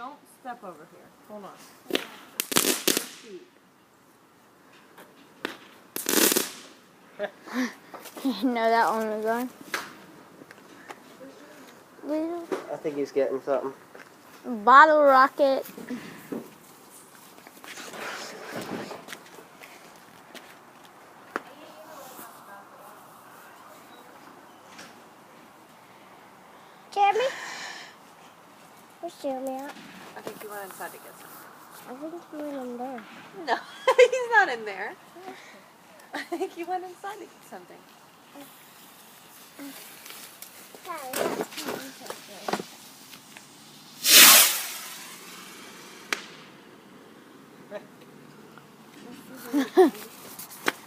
Don't step over here. Hold on. No, that one was on. I think he's getting something. Bottle rocket. Jeremy? Where's Jeremy at? I think he went inside to get some. I think he went in there. No, he's not in there. I think he went inside to get something.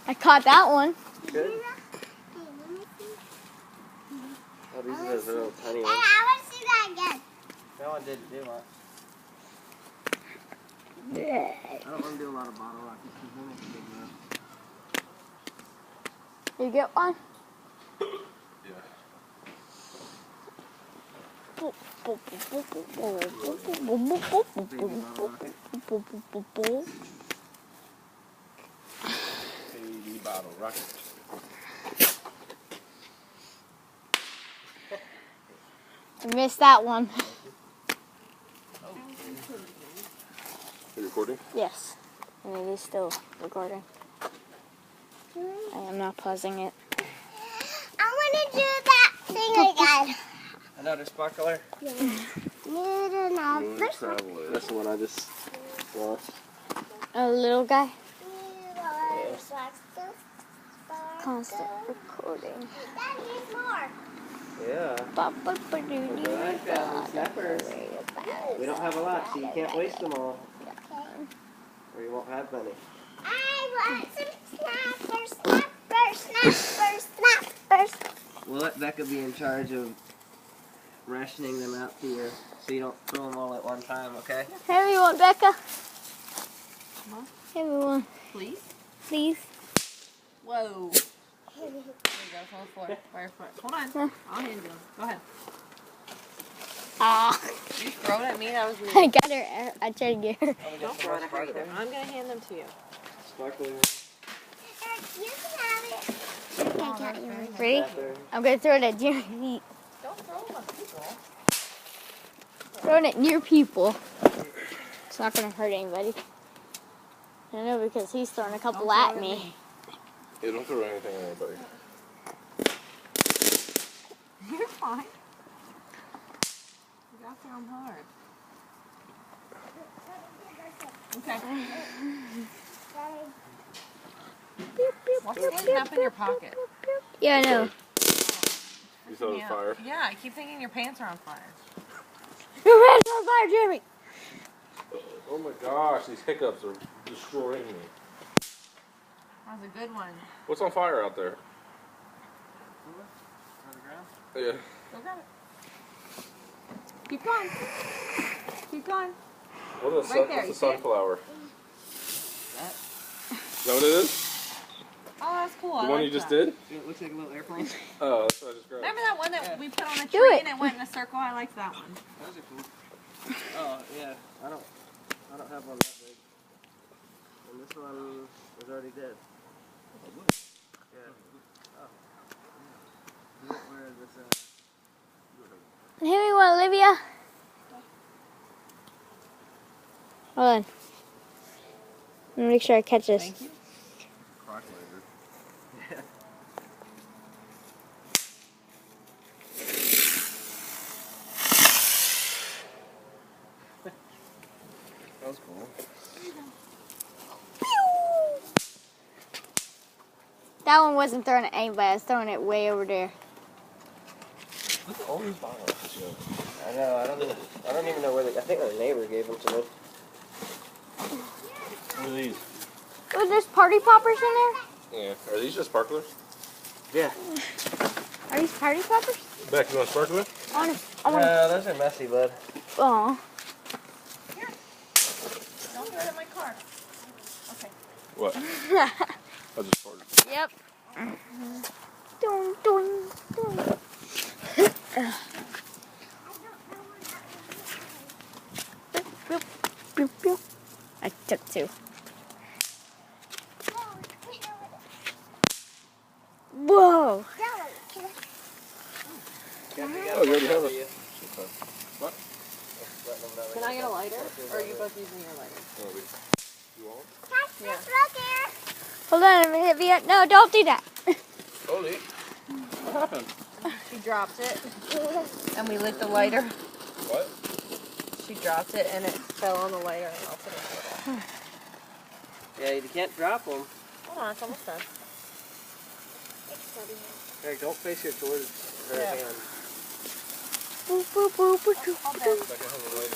I caught that one. Good. Oh, these are those little tiny ones. I want to see that again. That one didn't do much. I don't want to do a lot of bottle rockets because then it's big enough. You get one? Baby bottle rocket. I missed that one. Are you recording? Yes. And it is still recording. I am not pausing it. I want to do that thing again. Another sparkler? Moon Traveler. That's the one I just lost. A little guy. Constant recording. That needs more. Yeah. Snappers. We don't have a lot, so you can't waste them all. Or you won't have money. I want some snappers. We'll let Becca be in charge of rationing them out to you so you don't throw them all at one time, okay? Everyone, Becca. Huh? Everyone, Please? please. Whoa. There you go. It's on the floor. Fire foot. Hold on. I'll hand you them. Go ahead. Ah. You throw it at me? That was rude. I got her. I tried to get her. Don't throw it at her either. I'm going to hand them to you. Sparkler. You can have it. Ready? I'm going to throw it at your feet. Don't throw them at people. Throwing it near people. It's not going to hurt anybody. I know because he's throwing a couple Don't throw at it at me. Yeah, don't throw anything at anybody. You're fine. You got to throw them hard. Okay. What's lighting up in your pocket? Yeah, I know. You thought it was fire? Yeah, I keep thinking your pants are on fire. Your pants are on fire, Jeremy. Oh my gosh, these hiccups are destroying me. That was a good one. What's on fire out there? On the ground? Yeah. Go grab it. Keep going. Keep going. What is Right there, what's you a see it? sunflower? That? Is that what it is? Oh, that's cool. The I one like you just that. did? It looks like a little airplane. Oh, that's what I just grabbed. Remember that one that we put on a Do tree it. and it went in a circle? I liked that one. Those are cool. Oh, yeah. I don't have one that big. And this one is already dead. Yeah. Oh. Where is this Here we go, Olivia. Hold on. Let me make sure I catch this. Thank you. Crock later. Yeah. That was cool. That one wasn't thrown at anybody. I was throwing it way over there. Look at all these bottles. I know. I don't even know where I think my neighbor gave them to me. What are these? Oh, there's party poppers in there? Yeah. Are these just sparklers? Yeah. Are these party poppers? Beck, you want a sparkler? I want No, those are messy, bud. Oh. Don't throw it in my car. Okay. What? I just farted. Yep. Dun, dun, dun. Pew, pew. I took 2. Whoa! Oh, you already have it. What? Can I get a lighter? Or are you both using your lighter? You want? Yeah. Hold on a minute, Via. No, don't do that. Holy. What happened? She dropped it. And we lit the lighter. What? She dropped it and it fell on the lighter and melted it. Yeah, you can't drop them. Hold on, it's almost done. Hey, don't face it towards her Yeah. hand. Boop, boop, boop, boop, boop, Like I have a lighter.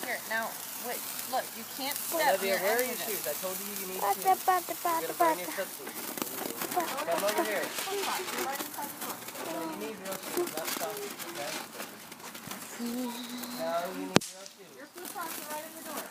Here, now, wait, look, you can't step Olivia, near where are any your of this. shoes? I told you you need boop. shoes. You're gonna burn your foot. Come over here. No, you need real shoes, not socks, okay? No, you need real shoes. Your food socks are right in the door.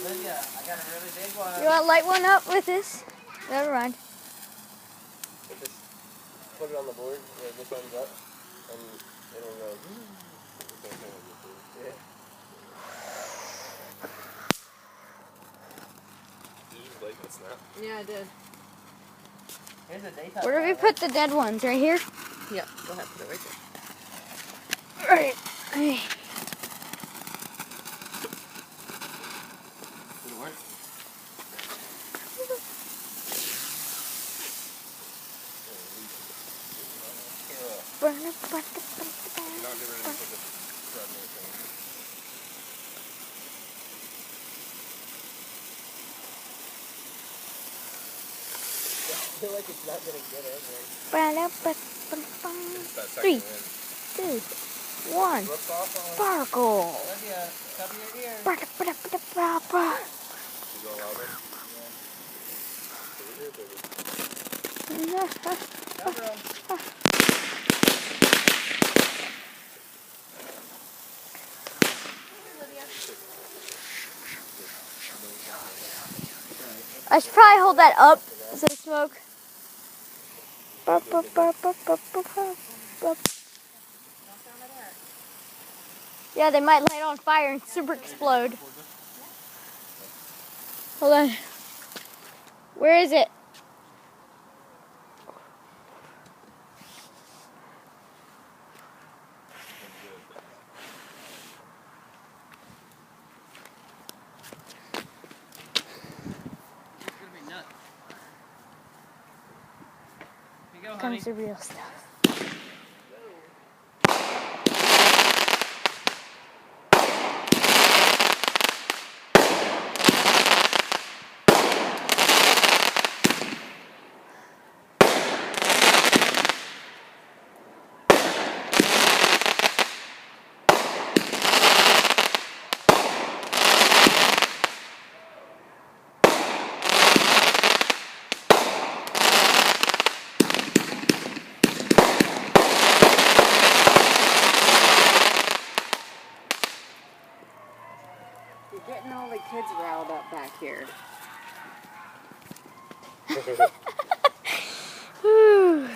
Olivia, I got a really big one. You want to light one up with this? Never mind. Just put it on the board where this one's up, and it'll go. Yeah. Did you just light that snap? Yeah, I did. Here's a daytime. Where do we put the dead ones? Right here? Yeah, go ahead, put it right there. Right. Hey. Did it work? Burn up, burn up, burn up, burn You're not getting ready to put the treadmill thing. I feel like it's not gonna get it. burn up, burn up. It's that 3, second wind. 2, 1. Whoops off on. Sparkle. Olivia, cover your ears. Burn up, burn up, burn up, burn up, burn up. You go louder. Over here, baby. Cover 'em. I should probably hold that up so the smoke. Burp, burp, burp, burp, burp, burp, burp, burp. Yeah, they might light on fire and super explode. Hold on. Where is it? It's gonna be nuts. Here you go, honey. Comes the real stuff. You're getting all the kids riled up back here. Whew.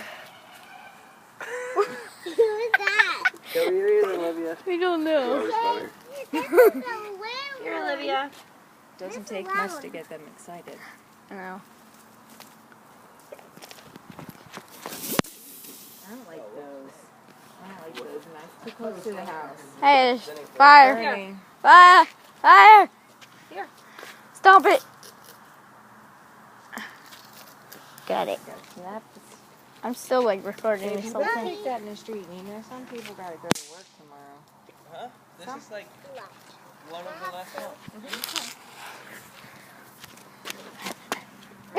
Who's that? Cover your ears, Olivia. We don't know. Here, Olivia. Doesn't take much to get them excited. I know. I don't like those. I don't like those. And that's too close to the house. Hey, there's fire. Burning. Fire! Fire! Here. Stomp it! Got it. I'm still like recording this whole Don't thing. take that in the street, Nina. Some people gotta go to work tomorrow. Huh? This is like one of the last ones. I'm I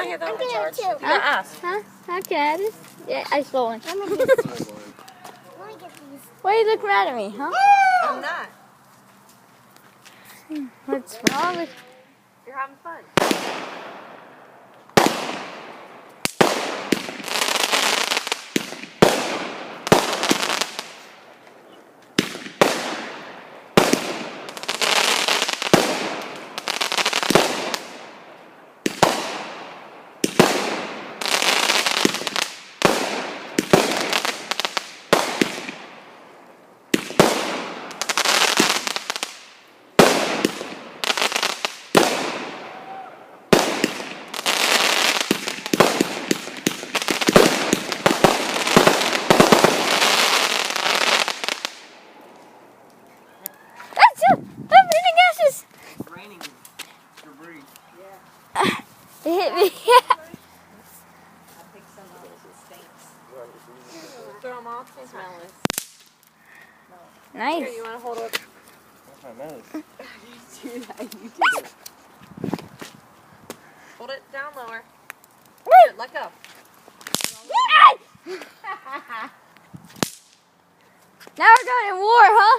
have that I'm one gonna charged. too. You gotta ask. Huh? How can I have this? Yeah, I stole one. Let me get these. Why are you looking mad at me, huh? I'm not. What's wrong with You're having fun. Stop hitting gases! It's raining debris. It hit me. Throw them off. They smell this. Nice. Here, you want to hold it? That's my nose. You do that. You do it. Hold it down lower. Here, let go. Now we're going in war, huh?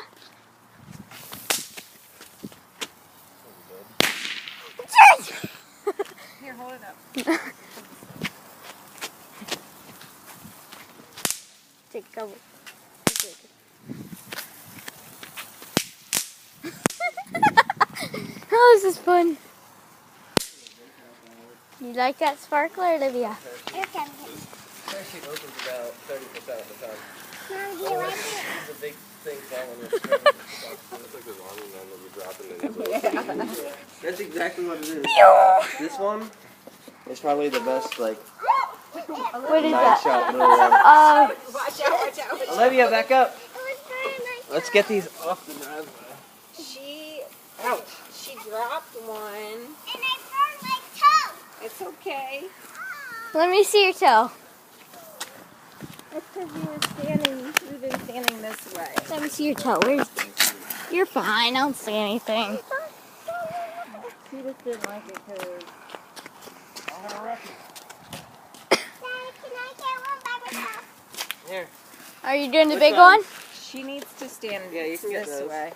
Here, hold it up. Take a couple. Oh, this is fun. You like that sparkler, Olivia? You can. Parachute opens about 30% of the time. Mom, do you like it? It's a big thing falling in the It's like this army man that we drop in the That's exactly what it is. This one is probably the best, like, What is that? nine-shot little one. Watch out, watch out. Olivia, back up. It was very nice. Let's get these off the driveway. She dropped one. And I burned my toe. It's okay. Let me see your toe. It's because you've been standing this way. Let me see your toe. Where's? You're fine. I don't see anything. She just didn't like it because Daddy, can I get one by myself? Here. Are you doing the Which big one? one? she needs to stand Yeah, you can get this those. way.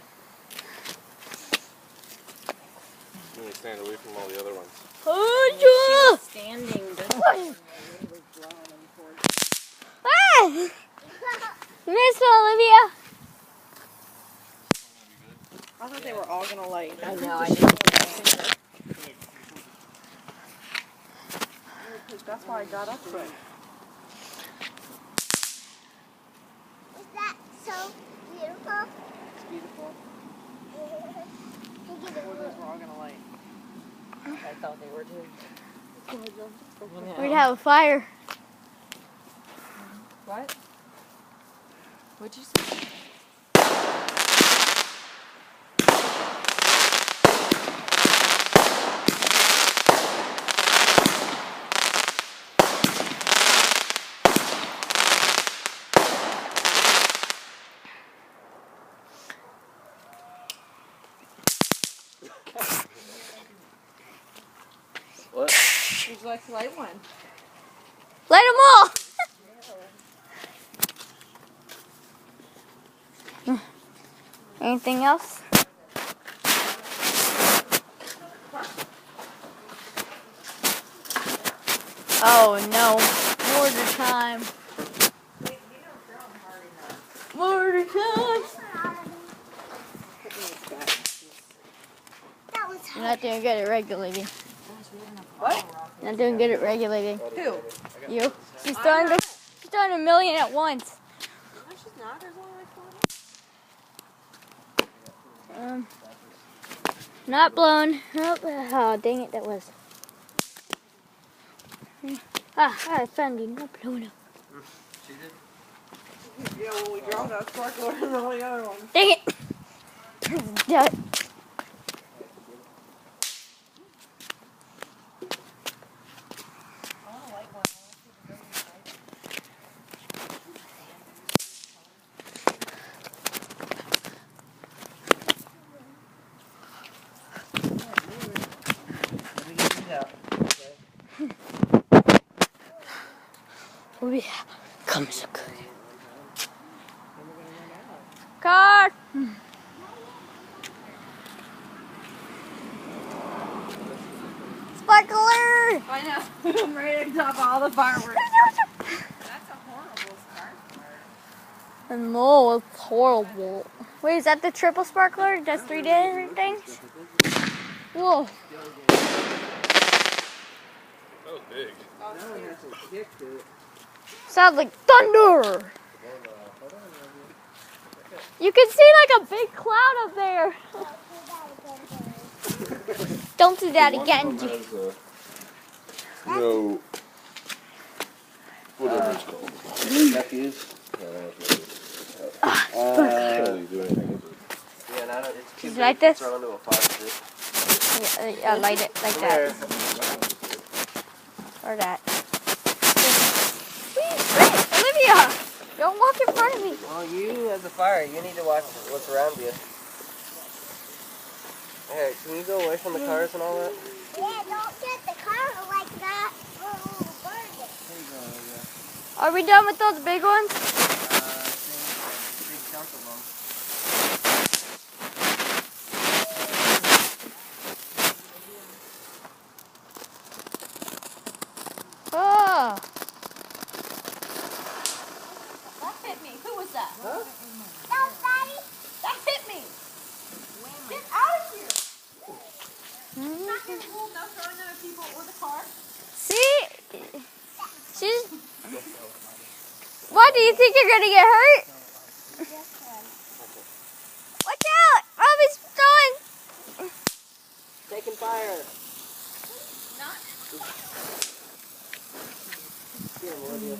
You need to stand away from all the other ones. Oh, She's standing this way. and the wind was blowing them towards ah! You missed it, Olivia. I thought they were all going to light. I know, I didn't. That's why I got up quick. Is that so beautiful? It's beautiful. Look at Before it. those were all going to light. I thought they were too. We'd have a fire. What? What'd you say? What? Would you like to light one? Light them all. Anything else? Oh no, mortar time. Mortar time. That was You're not doing good at regulating. What? You're not doing good at regulating. Who? You. She's throwing a million at once. No, she's not. There's only like 4. Not blown. Oh, dang it, that was. I found you. Not blown up. She did. Yeah, well, we dropped that sparkler and all the other ones. Dang it. Yeah. Let me get these out. Oh yeah. Come so good. Car. Sparkler. I know. I'm ready to top all the fireworks. That's a horrible sparkler. No, it's horrible. Wait, is that the triple sparkler? Does 3 different things? Whoa. That was big. That one has some kick to it. Sounds like thunder. You can see like a big cloud up there. Don't do that again. No. Whatever it's called. Nephews. How do you do anything with it? Yeah, now I don't, it's too Just big like to this? throw into a fire pit. Yeah, light it like Come that. here. Or that. Wait, Olivia! Don't walk in front of me. Well, you as a fire, you need to watch what's around you. Hey, can you go away from the cars and all that? Yeah, don't get the car like that. Or it will burn it. There you go, yeah. Are we done with those big ones? I think a big chunk of them. Oh. That hit me. Who was that? Huh? Don't, Daddy. That hit me. Get out of here. Not gonna hold no throwing other people or the car. See? She's... What, do you think you're gonna get hurt? Watch out! Robbie's throwing! Taking fire. Not. Get him, Olivia.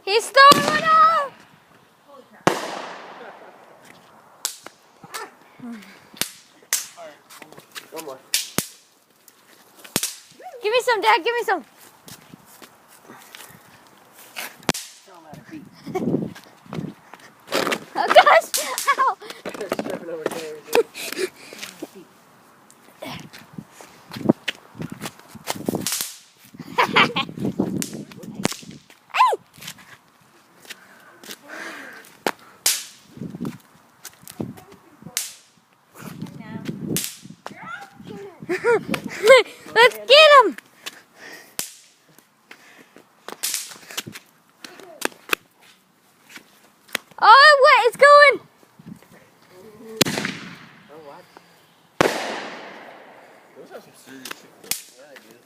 He's throwing one off! One more. Give me some, Dad, give me some. Show him how to beat. Oh gosh! Ow! Stepping over there. Let's get him! Oh, what is going? Oh, what? Those have some serious shit though. Yeah, they do.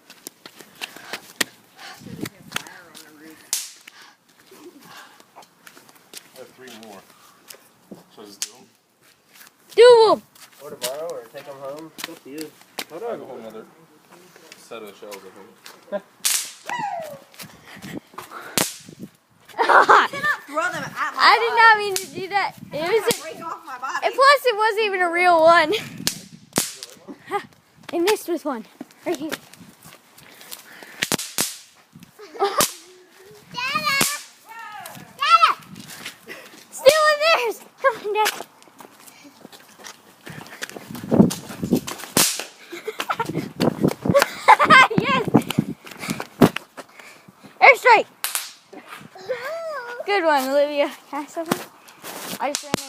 I have 3 more. So just do them. Do him! Or tomorrow, or take them home. It's up to you. Hold I have a on. whole nother set of shells at home. Cannot throw them at my I did not mean to do that. It was. break off my body. And plus, it wasn't even a real one. I missed with one. Right here. Dada. Dada. Stealing theirs! Come on, Dad. Yes! Airstrike! Good one, Olivia. Can I have something? I just ran